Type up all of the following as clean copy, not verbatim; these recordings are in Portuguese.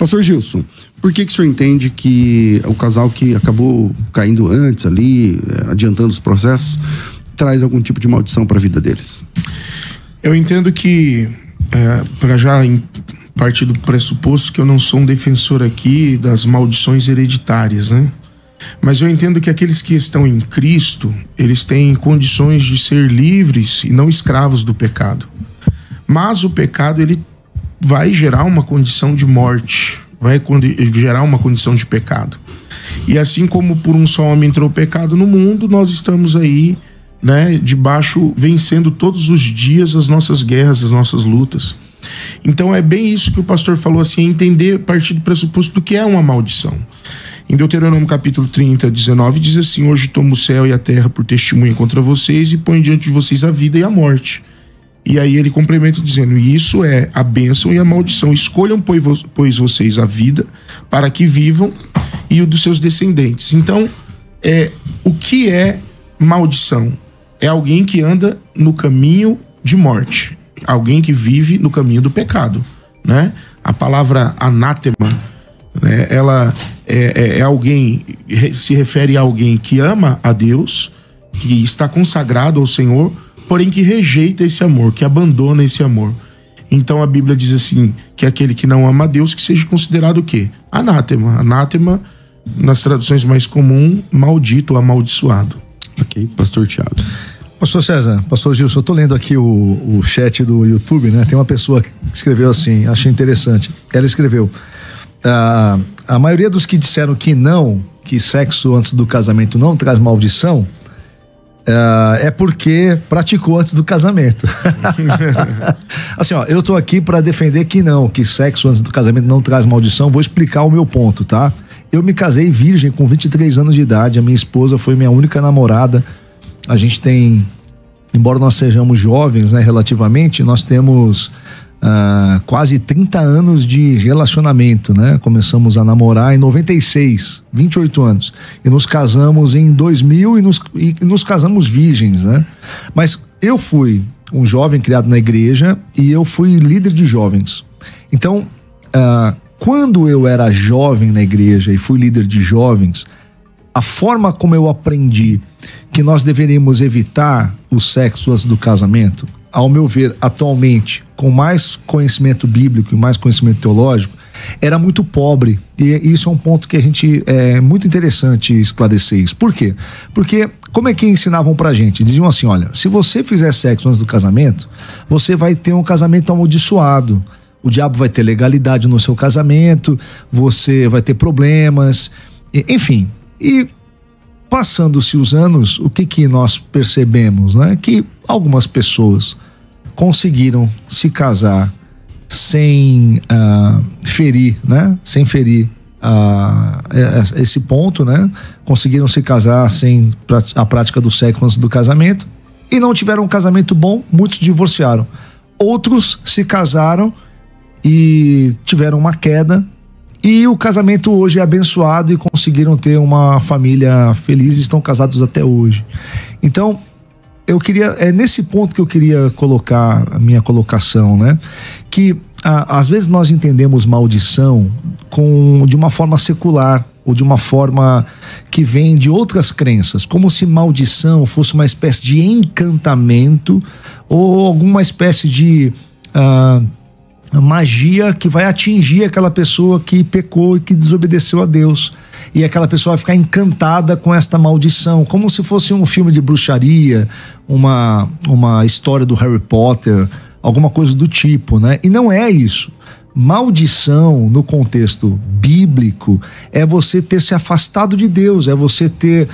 Pastor Gilson, por que o senhor entende que o casal que acabou caindo antes ali, adiantando os processos, traz algum tipo de maldição para a vida deles? Eu entendo que, para já partir do pressuposto que eu não sou um defensor aqui das maldições hereditárias, né? Mas eu entendo que aqueles que estão em Cristo, eles têm condições de ser livres e não escravos do pecado. Mas o pecado, ele vai gerar uma condição de morte, vai gerar uma condição de pecado. E assim como por um só homem entrou o pecado no mundo, nós estamos aí, né, debaixo, vencendo todos os dias as nossas guerras, as nossas lutas. Então é bem isso que o pastor falou, assim, entender a partir do pressuposto do que é uma maldição. Em Deuteronômio capítulo 30, 19, diz assim: hoje tomo o céu e a terra por testemunha contra vocês e ponho diante de vocês a vida e a morte. E aí ele complementa dizendo: isso é a bênção e a maldição. Escolham, pois vocês a vida, para que vivam, e o dos seus descendentes. Então, o que é maldição? É alguém que anda no caminho de morte. Alguém que vive no caminho do pecado, né? A palavra anátema, né, ela é alguém, se refere a alguém que ama a Deus, que está consagrado ao Senhor, porém que rejeita esse amor, que abandona esse amor. Então a Bíblia diz assim, que aquele que não ama a Deus, que seja considerado o quê? Anátema. Anátema, nas traduções mais comuns, maldito ou amaldiçoado. Ok, pastor Thiago. Pastor César, pastor Gilson, eu tô lendo aqui o chat do YouTube, né? Tem uma pessoa que escreveu assim, achei interessante. Ela escreveu: a maioria dos que disseram que sexo antes do casamento não traz maldição, é porque praticou antes do casamento. Assim, ó, eu tô aqui para defender que sexo antes do casamento não traz maldição. Vou explicar o meu ponto, tá? Eu me casei virgem com 23 anos de idade, a minha esposa foi minha única namorada. A gente tem, embora nós sejamos jovens, né, relativamente, nós temos quase 30 anos de relacionamento, né? Começamos a namorar em 96, 28 anos. E nos casamos em 2000 e nos casamos virgens, né? Mas eu fui um jovem criado na igreja e eu fui líder de jovens. Então, quando eu era jovem na igreja e fui líder de jovens, a forma como eu aprendi que nós deveríamos evitar o sexo antes do casamento, ao meu ver, atualmente, com mais conhecimento bíblico e mais conhecimento teológico, era muito pobre. E isso é um ponto que é muito interessante esclarecer isso. Por quê? Porque como é que ensinavam pra gente? Diziam assim: olha, se você fizer sexo antes do casamento, você vai ter um casamento amaldiçoado. O diabo vai ter legalidade no seu casamento, você vai ter problemas, enfim. E passando-se os anos, o que nós percebemos, né? Que algumas pessoas conseguiram se casar sem ferir, né? Sem ferir esse ponto, né? Conseguiram se casar sem a prática do sexo antes do casamento e não tiveram um casamento bom, muitos divorciaram. Outros se casaram e tiveram uma queda, e o casamento hoje é abençoado e conseguiram ter uma família feliz e estão casados até hoje. Então, é nesse ponto que eu queria colocar a minha colocação, né? Que às vezes nós entendemos maldição de uma forma secular, ou de uma forma que vem de outras crenças, como se maldição fosse uma espécie de encantamento ou alguma espécie de magia que vai atingir aquela pessoa que pecou e que desobedeceu a Deus. E aquela pessoa vai ficar encantada com esta maldição, como se fosse um filme de bruxaria, uma história do Harry Potter, alguma coisa do tipo, né? E não é isso. Maldição, no contexto bíblico, é você ter se afastado de Deus, é você ter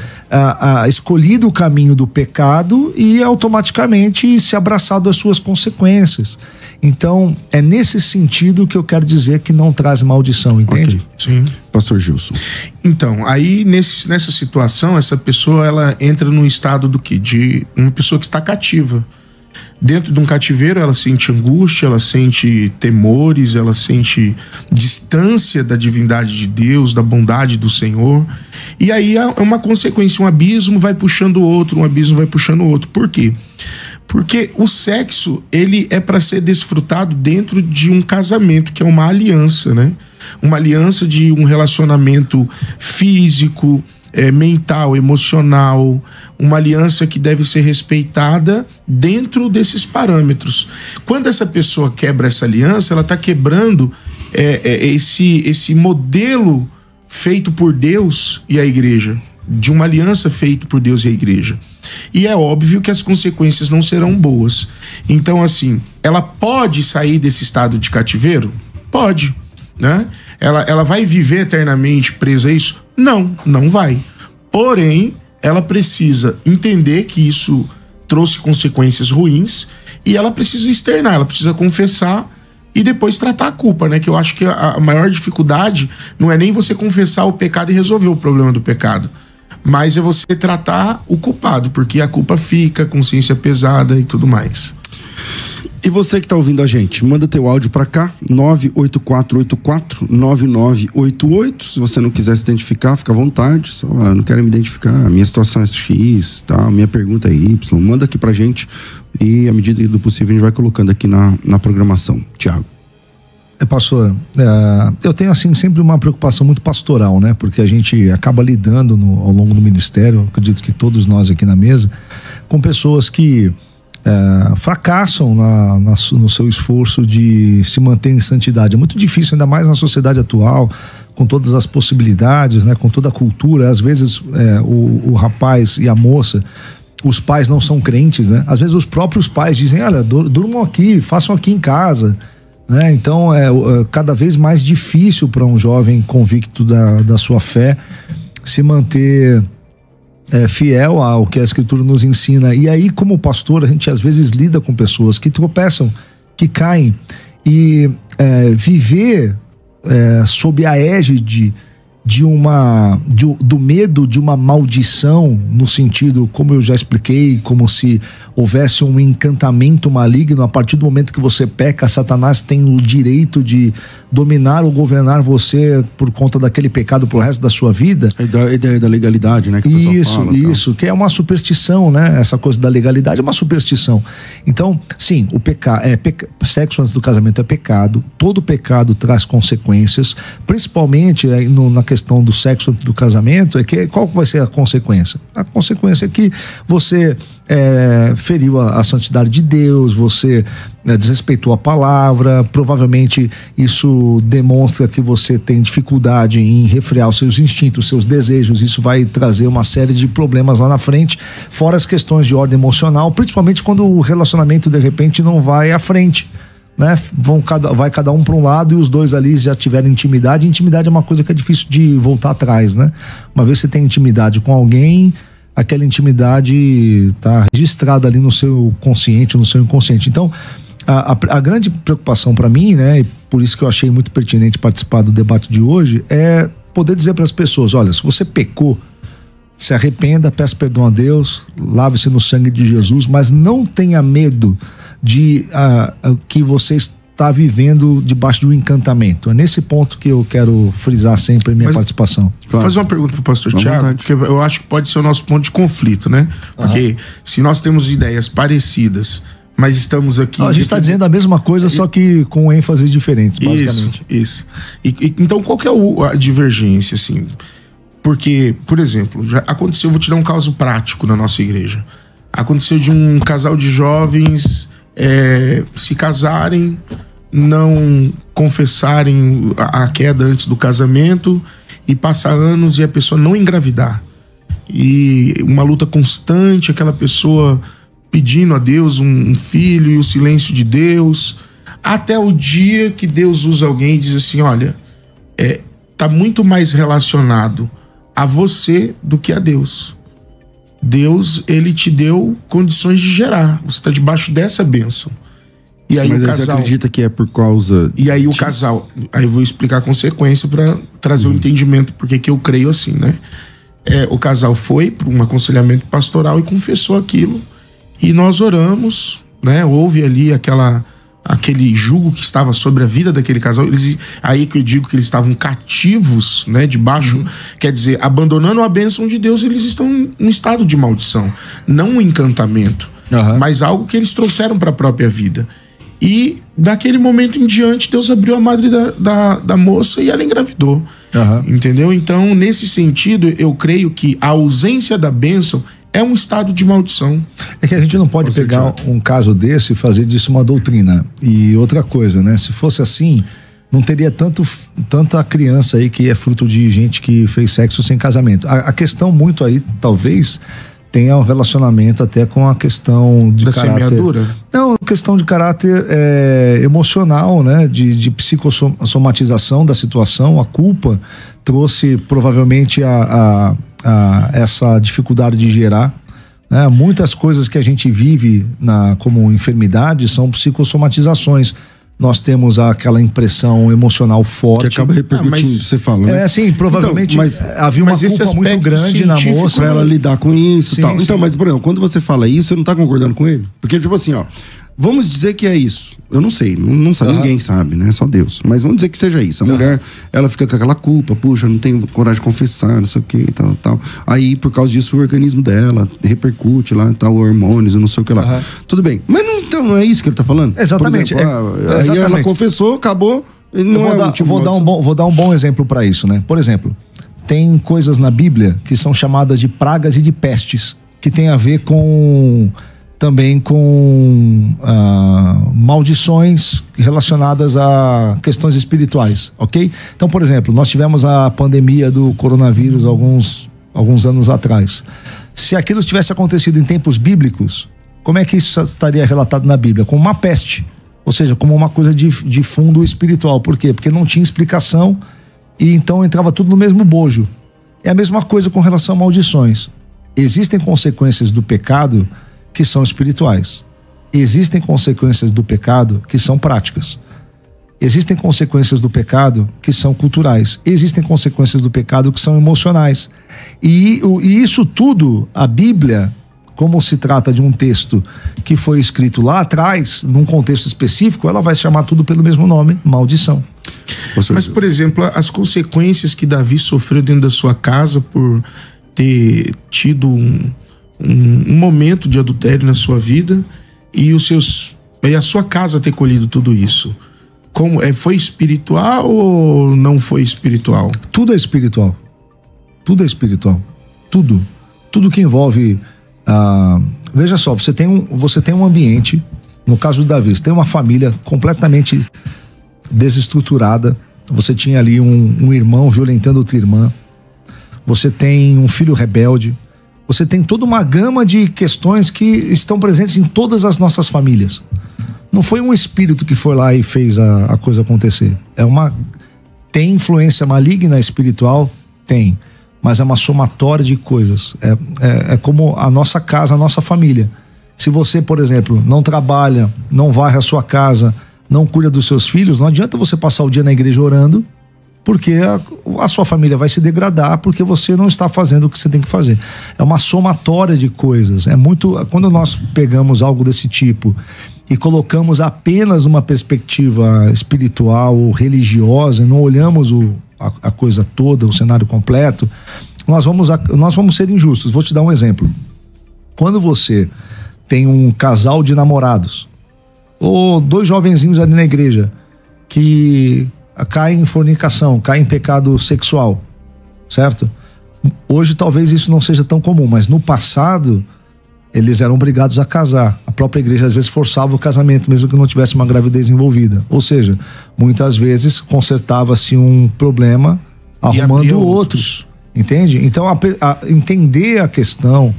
escolhido o caminho do pecado e automaticamente se abraçado às suas consequências. Então, é nesse sentido que eu quero dizer que não traz maldição, entende? Okay. Sim. Pastor Gilson. Então, aí nessa situação, essa pessoa, ela entra num estado do quê? De uma pessoa que está cativa. Dentro de um cativeiro, ela sente angústia, ela sente temores, ela sente distância da divindade de Deus, da bondade do Senhor. E aí é uma consequência, um abismo vai puxando o outro, um abismo vai puxando o outro. Por quê? Porque o sexo, ele é para ser desfrutado dentro de um casamento, que é uma aliança, né? uma aliança de um relacionamento físico, mental, emocional, uma aliança que deve ser respeitada dentro desses parâmetros. Quando essa pessoa quebra essa aliança, ela está quebrando esse modelo feito por Deus e a igreja, de uma aliança feita por Deus e a igreja. E é óbvio que as consequências não serão boas. Então, assim, ela pode sair desse estado de cativeiro? Pode, né? Ela vai viver eternamente presa a isso? Não, não vai. Porém, ela precisa entender que isso trouxe consequências ruins e ela precisa externar, ela precisa confessar e depois tratar a culpa, né? Que eu acho que a maior dificuldade não é nem você confessar o pecado e resolver o problema do pecado, mas é você tratar o culpado, porque a culpa fica, a consciência pesada e tudo mais. E você que está ouvindo a gente, manda teu áudio para cá, 984849988. Se você não quiser se identificar, fica à vontade. Só, eu não quero me identificar, a minha situação é X, tá? A minha pergunta é Y. Manda aqui pra gente e, à medida do possível, a gente vai colocando aqui na programação. Tiago. Pastor, eu tenho assim sempre uma preocupação muito pastoral, né? Porque a gente acaba lidando ao longo do ministério, acredito que todos nós aqui na mesa, com pessoas que fracassam no seu esforço de se manter em santidade. É muito difícil, ainda mais na sociedade atual, com todas as possibilidades, né? Com toda a cultura. Às vezes o rapaz e a moça, os pais não são crentes, né? Às vezes os próprios pais dizem, olha, durmam aqui, façam aqui em casa, né? Então é cada vez mais difícil para um jovem convicto da sua fé se manter fiel ao que a Escritura nos ensina. E aí, como pastor, a gente às vezes lida com pessoas que tropeçam, que caem, e viver sob a égide do medo de uma maldição, no sentido, como eu já expliquei, como se houvesse um encantamento maligno. A partir do momento que você peca, Satanás tem o direito de dominar ou governar você por conta daquele pecado pro resto da sua vida. A ideia da legalidade, né? Que Isso, que é uma superstição, né? Essa coisa da legalidade é uma superstição. Então, sim, o sexo antes do casamento é pecado. Todo pecado traz consequências, principalmente na questão do sexo antes do casamento. Qual vai ser a consequência? A consequência é que você feriu a santidade de Deus, você desrespeitou a palavra, provavelmente isso demonstra que você tem dificuldade em refrear os seus instintos, seus desejos. Isso vai trazer uma série de problemas lá na frente, fora as questões de ordem emocional, principalmente quando o relacionamento de repente não vai à frente, né? Vai cada um para um lado e os dois ali já tiveram intimidade. Intimidade é uma coisa que é difícil de voltar atrás, né? Uma vez você tem intimidade com alguém, aquela intimidade está registrada ali no seu consciente, no seu inconsciente. Então, a grande preocupação para mim, né, e por isso que eu achei muito pertinente participar do debate de hoje, é poder dizer para as pessoas, olha, se você pecou, se arrependa, peça perdão a Deus, lave-se no sangue de Jesus, mas não tenha medo de que você está vivendo debaixo de um encantamento. É nesse ponto que eu quero frisar sempre a minha participação. Vou fazer uma pergunta pro pastor Tiago, porque eu acho que pode ser o nosso ponto de conflito, né? Porque se nós temos ideias parecidas, mas estamos aqui... A gente está dizendo a mesma coisa, só que com ênfases diferentes, basicamente. Isso. Então, qual que é a divergência, assim? Porque, por exemplo, já aconteceu, vou te dar um caso prático na nossa igreja. Aconteceu de um casal de jovens se casarem, não confessarem a queda antes do casamento e passar anos e a pessoa não engravidar. E uma luta constante, aquela pessoa pedindo a Deus um filho e o silêncio de Deus, até o dia que Deus usa alguém e diz assim, olha, tá muito mais relacionado a você do que a Deus. Deus, ele te deu condições de gerar, você está debaixo dessa bênção. E aí mas o casal, você acredita que é por causa... E aí o casal... Aí eu vou explicar a consequência para trazer o entendimento, porque que eu creio assim, né? O casal foi para um aconselhamento pastoral e confessou aquilo. E nós oramos, né? Houve ali aquele jugo que estava sobre a vida daquele casal. Aí que eu digo que eles estavam cativos, né? Debaixo, quer dizer, abandonando a bênção de Deus, eles estão num estado de maldição. Não um encantamento, mas algo que eles trouxeram para a própria vida. E daquele momento em diante, Deus abriu a madre da moça e ela engravidou. Entendeu? Então, nesse sentido, eu creio que a ausência da bênção é um estado de maldição. É que a gente não pode pegar um caso desse e fazer disso uma doutrina. E outra coisa, né? Se fosse assim, não teria tanta criança aí que é fruto de gente que fez sexo sem casamento. A questão muito aí, talvez, tenha um relacionamento até com a questão de caráter... semeadura? Não, questão de caráter emocional, né? De psicossomatização da situação. A culpa trouxe provavelmente a essa dificuldade de gerar, né? Muitas coisas que a gente vive como enfermidade são psicossomatizações. Nós temos aquela impressão emocional forte. Que acaba repercutindo, você fala, né? Sim, provavelmente então, havia uma culpa muito grande na moça. Pra ela lidar com isso e tal. Então, mas, Bruno, quando você fala isso, você não tá concordando com ele? Porque, tipo assim, ó, vamos dizer que é isso. Eu não sei, não sabe, ninguém sabe, né? Só Deus. Mas vamos dizer que seja isso. A mulher, ela fica com aquela culpa, puxa, não tenho coragem de confessar, não sei o que, tal. Aí, por causa disso, o organismo dela repercute lá, tal, hormônios, não sei o que lá. Tudo bem. Mas não é isso que ele tá falando? Exatamente. Por exemplo, aí ela confessou, acabou. Vou dar um bom exemplo para isso, né? Por exemplo, tem coisas na Bíblia que são chamadas de pragas e de pestes, que tem a ver também com maldições relacionadas a questões espirituais, ok? Então, por exemplo, nós tivemos a pandemia do coronavírus alguns anos atrás. Se aquilo tivesse acontecido em tempos bíblicos, como é que isso estaria relatado na Bíblia? Como uma peste, ou seja, como uma coisa de fundo espiritual. Por quê? Porque não tinha explicação e então entrava tudo no mesmo bojo. É a mesma coisa com relação a maldições. Existem consequências do pecado que são espirituais. Existem consequências do pecado que são práticas. Existem consequências do pecado que são culturais. Existem consequências do pecado que são emocionais. E isso tudo, a Bíblia, como se trata de um texto que foi escrito lá atrás, num contexto específico, ela vai chamar tudo pelo mesmo nome, maldição. Mas, por exemplo, as consequências que Davi sofreu dentro da sua casa por ter tido um momento de adultério na sua vida e a sua casa ter colhido tudo isso. Foi espiritual ou não foi espiritual? Tudo é espiritual. Tudo é espiritual. Tudo que envolve... veja só, você tem um ambiente, no caso do Davi, você tem uma família completamente desestruturada, você tinha ali um irmão violentando outra irmã, você tem um filho rebelde, você tem toda uma gama de questões que estão presentes em todas as nossas famílias. Não foi um espírito que foi lá e fez a coisa acontecer. Tem influência maligna espiritual? Tem. Mas é uma somatória de coisas. É como a nossa casa, a nossa família. Se você, por exemplo, não trabalha, não varre a sua casa, não cuida dos seus filhos, não adianta você passar o dia na igreja orando, porque a sua família vai se degradar porque você não está fazendo o que você tem que fazer. É uma somatória de coisas. Quando nós pegamos algo desse tipo e colocamos apenas uma perspectiva espiritual ou religiosa, não olhamos a coisa toda, o cenário completo, nós vamos ser injustos. Vou te dar um exemplo. Quando você tem um casal de namorados ou dois jovenzinhos ali na igreja que caem em fornicação, caem em pecado sexual, certo? Hoje talvez isso não seja tão comum, mas no passado eles eram obrigados a casar. A própria igreja às vezes forçava o casamento, mesmo que não tivesse uma gravidez envolvida. Ou seja, muitas vezes consertava-se um problema arrumando outros. Entende? Então, entender a questão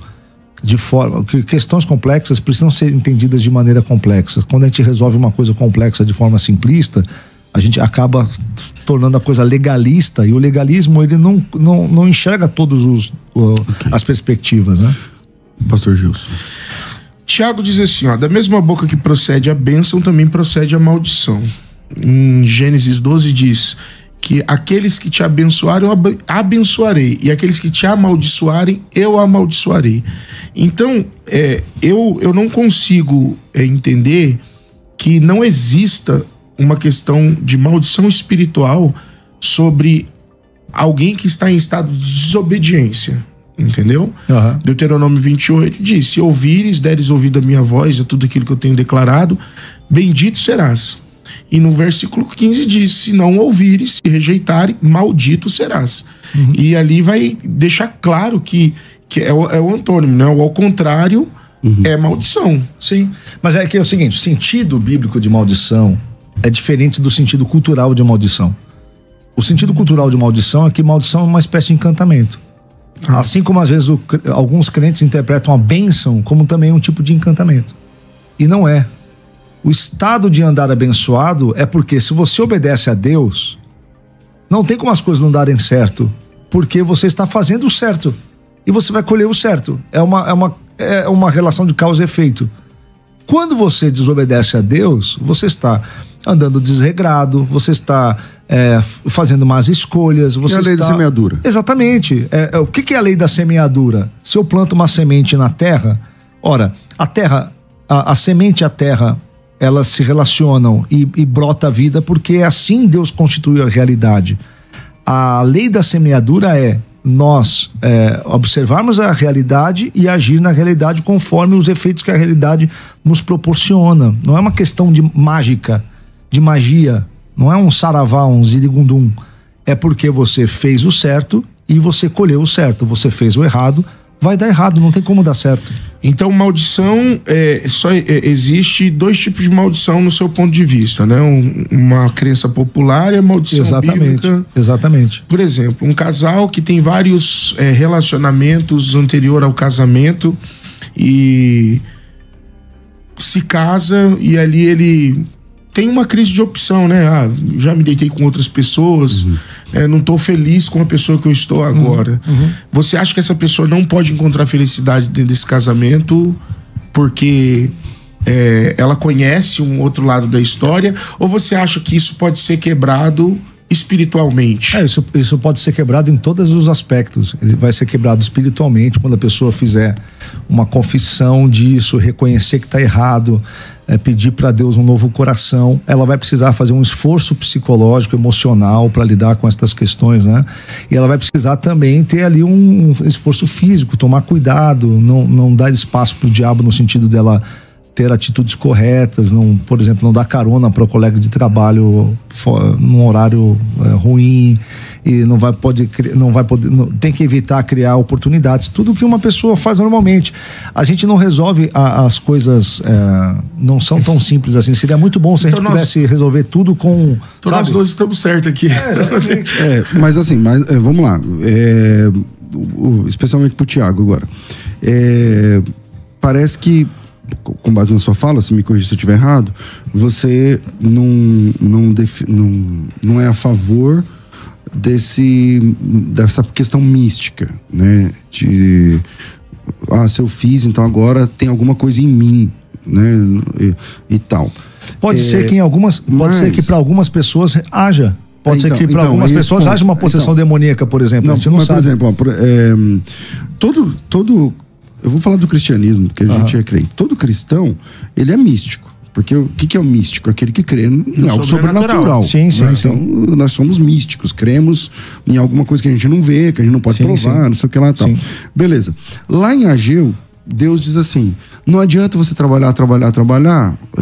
de forma que questões complexas precisam ser entendidas de maneira complexa. Quando a gente resolve uma coisa complexa de forma simplista, a gente acaba tornando a coisa legalista, e o legalismo ele não enxerga todas as perspectivas, né? Pastor Gilson. Tiago diz assim, da mesma boca que procede a bênção, também procede a maldição. Em Gênesis 12 diz que aqueles que te abençoarem, eu abençoarei, e aqueles que te amaldiçoarem, eu amaldiçoarei. Então, eu não consigo entender que não exista uma questão de maldição espiritual sobre alguém que está em estado de desobediência, entendeu? Deuteronômio 28 diz: se ouvires, deres ouvido à minha voz, a tudo aquilo que eu tenho declarado, bendito serás. E no versículo 15 diz, se não ouvires, se rejeitarem, maldito serás. E ali vai deixar claro que é o antônimo, né? O ao contrário é maldição. Sim, mas é que é o seguinte, o sentido bíblico de maldição é diferente do sentido cultural de maldição. O sentido cultural de maldição é que maldição é uma espécie de encantamento. Assim como às vezes alguns crentes interpretam a bênção como também um tipo de encantamento. E não é. O estado de andar abençoado é porque se você obedece a Deus, não tem como as coisas não darem certo, porque você está fazendo o certo e você vai colher o certo. É uma relação de causa e efeito. Quando você desobedece a Deus, você está andando desregrado, você está fazendo más escolhas. Você é a lei da semeadura. Exatamente. O que é a lei da semeadura? Se eu planto uma semente na terra, ora, a terra, a semente e a terra, elas se relacionam e brota a vida, porque assim Deus constituiu a realidade. A lei da semeadura é nós observarmos a realidade e agir na realidade conforme os efeitos que a realidade nos proporciona. Não é uma questão de mágica, de magia, não é um saravá, um zirigundum. É porque você fez o certo e você colheu o certo. Você fez o errado, vai dar errado, não tem como dar certo. Então, maldição, existe dois tipos de maldição no seu ponto de vista, né? Uma crença popular e a maldição bíblica. Exatamente. Por exemplo, um casal que tem vários relacionamentos anterior ao casamento e se casa e ali ele tem uma crise de opção, né? Já me deitei com outras pessoas, não tô feliz com a pessoa que eu estou agora. Você acha que essa pessoa não pode encontrar felicidade dentro desse casamento porque ela conhece um outro lado da história? Ou você acha que isso pode ser quebrado espiritualmente? Isso pode ser quebrado em todos os aspectos. Ele vai ser quebrado espiritualmente quando a pessoa fizer uma confissão disso, reconhecer que está errado, pedir para Deus um novo coração. Ela vai precisar fazer um esforço psicológico, emocional para lidar com essas questões, né? E ela vai precisar também ter ali um esforço físico, tomar cuidado, não dar espaço para o diabo no sentido dela ter atitudes corretas, por exemplo, não dar carona para o colega de trabalho num horário ruim, e não vai poder, tem que evitar criar oportunidades, tudo que uma pessoa faz normalmente. A gente não resolve as coisas, não são tão simples assim. Seria muito bom se a gente pudesse resolver tudo com... Então nós dois estamos certos aqui. Exatamente. Mas assim, vamos lá, especialmente pro Thiago agora. Parece que, com base na sua fala, se me corrija se eu estiver errado, você não é a favor dessa questão mística, né? Se eu fiz, então agora tem alguma coisa em mim, né? E tal. Pode ser que ser que para algumas pessoas haja. Pode ser que para algumas pessoas haja uma possessão demoníaca, por exemplo. A gente não sabe. Por exemplo, todo eu vou falar do cristianismo, porque a gente é crente. Todo cristão, ele é místico. Porque o que é o místico? Aquele que crê em algo sobrenatural. Sim. Então, nós somos místicos, cremos em alguma coisa que a gente não vê, que a gente não pode provar, não sei o que lá e tal. Sim. Beleza. Lá em Ageu, Deus diz assim: não adianta você trabalhar.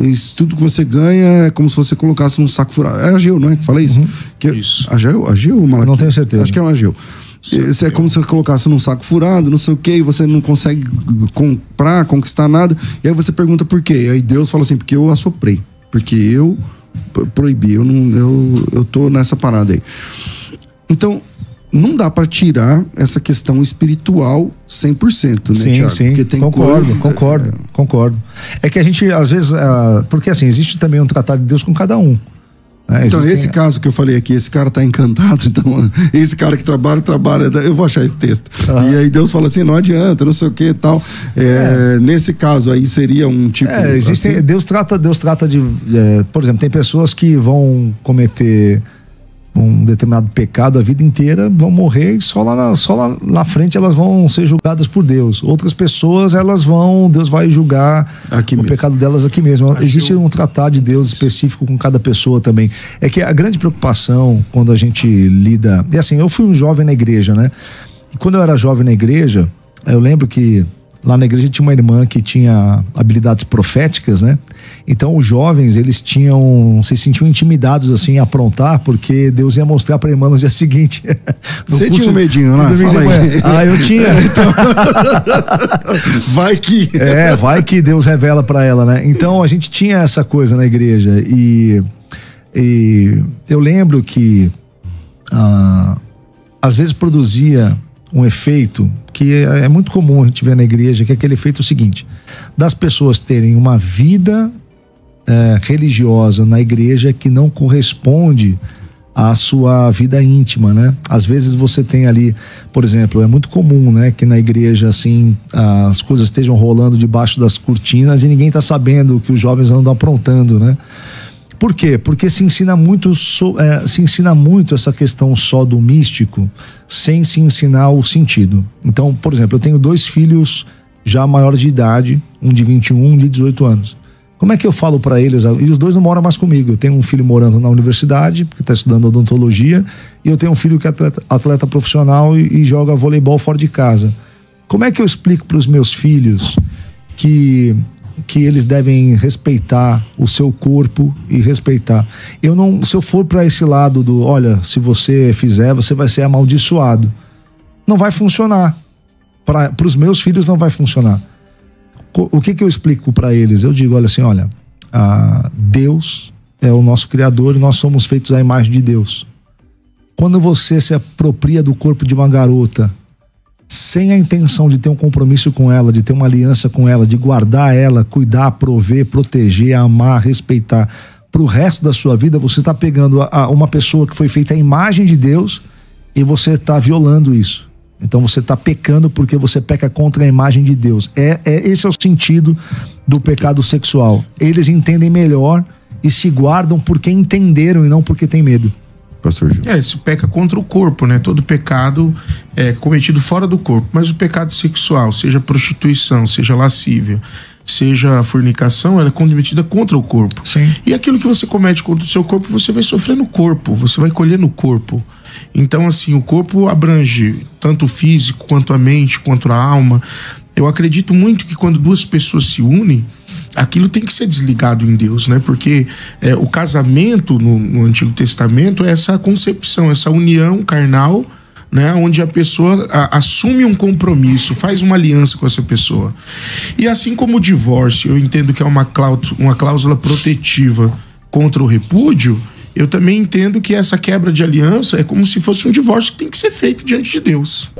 Isso, tudo que você ganha é como se você colocasse num saco furado. É Ageu, não é que fala isso? Isso. Ageu ou Malaquias? Não tenho certeza. Acho que é um Ageu. Isso é como se você colocasse num saco furado, não sei o que, e você não consegue conquistar nada. E aí você pergunta por quê? E aí Deus fala assim: porque eu assoprei, porque eu proibi, eu tô nessa parada aí. Então, não dá pra tirar essa questão espiritual 100%, né, Thiago? Sim, porque tem concordo. É que a gente, às vezes, porque assim, existe também um tratado de Deus com cada um. Então, esse caso que eu falei aqui, esse cara tá encantado, então, esse cara que trabalha, eu vou achar esse texto. E aí Deus fala assim: não adianta, não sei o que e tal. Nesse caso aí seria um tipo... Existe, assim? Deus trata de... por exemplo, tem pessoas que vão cometer um determinado pecado a vida inteira, vão morrer e só lá na frente elas vão ser julgadas por Deus. Outras pessoas, Deus vai julgar o pecado delas aqui mesmo. Existe um tratado de Deus específico com cada pessoa também. É que a grande preocupação quando a gente lida... E assim, eu fui um jovem na igreja, né? E quando eu era jovem na igreja, eu lembro que lá na igreja tinha uma irmã que tinha habilidades proféticas, né? Então os jovens, eles se sentiam intimidados assim a aprontar, porque Deus ia mostrar pra irmã no dia seguinte. Você tinha um medinho, né? Fala aí. Ah, eu tinha. Então... vai que... vai que Deus revela pra ela, né? Então a gente tinha essa coisa na igreja e eu lembro que às vezes produzia um efeito que é muito comum a gente ver na igreja, que é aquele efeito seguinte, das pessoas terem uma vida religiosa na igreja que não corresponde à sua vida íntima, né? Às vezes você tem ali, por exemplo, é muito comum, né, que na igreja assim as coisas estejam rolando debaixo das cortinas e ninguém tá sabendo o que os jovens andam aprontando, né? Por quê? Porque se ensina muito essa questão só do místico, sem se ensinar o sentido. Então, por exemplo, eu tenho 2 filhos já maiores de idade, um de 21, um de 18 anos. Como é que eu falo para eles? E os 2 não moram mais comigo. Eu tenho um filho morando na universidade, que está estudando odontologia, e eu tenho um filho que é atleta profissional e joga voleibol fora de casa. Como é que eu explico para os meus filhos que eles devem respeitar o seu corpo e respeitar? Se eu for para esse lado do, olha, se você fizer, você vai ser amaldiçoado, não vai funcionar. Para os meus filhos não vai funcionar. O que eu explico para eles? Eu digo, olha assim, olha, Deus é o nosso Criador e nós somos feitos à imagem de Deus. Quando você se apropria do corpo de uma garota sem a intenção de ter um compromisso com ela, de ter uma aliança com ela, de guardar ela, cuidar, prover, proteger, amar, respeitar, pro resto da sua vida, você está pegando uma pessoa que foi feita à imagem de Deus e você está violando isso. Então você está pecando porque você peca contra a imagem de Deus. Esse é o sentido do pecado sexual. Eles entendem melhor e se guardam porque entenderam e não porque tem medo. Pastor Gil. Isso peca contra o corpo, né? Todo pecado é cometido fora do corpo, mas o pecado sexual, seja prostituição, seja lascívia, seja fornicação, ela é cometida contra o corpo. Sim. E aquilo que você comete contra o seu corpo, você vai sofrer no corpo, você vai colher no corpo. Então, assim, o corpo abrange tanto o físico, quanto a mente, quanto a alma. Eu acredito muito que quando 2 pessoas se unem, aquilo tem que ser desligado em Deus, né? Porque o casamento no Antigo Testamento é essa concepção, essa união carnal, né? Onde a pessoa assume um compromisso, faz uma aliança com essa pessoa. E assim como o divórcio, eu entendo que é uma cláusula protetiva contra o repúdio, eu também entendo que essa quebra de aliança é como se fosse um divórcio que tem que ser feito diante de Deus.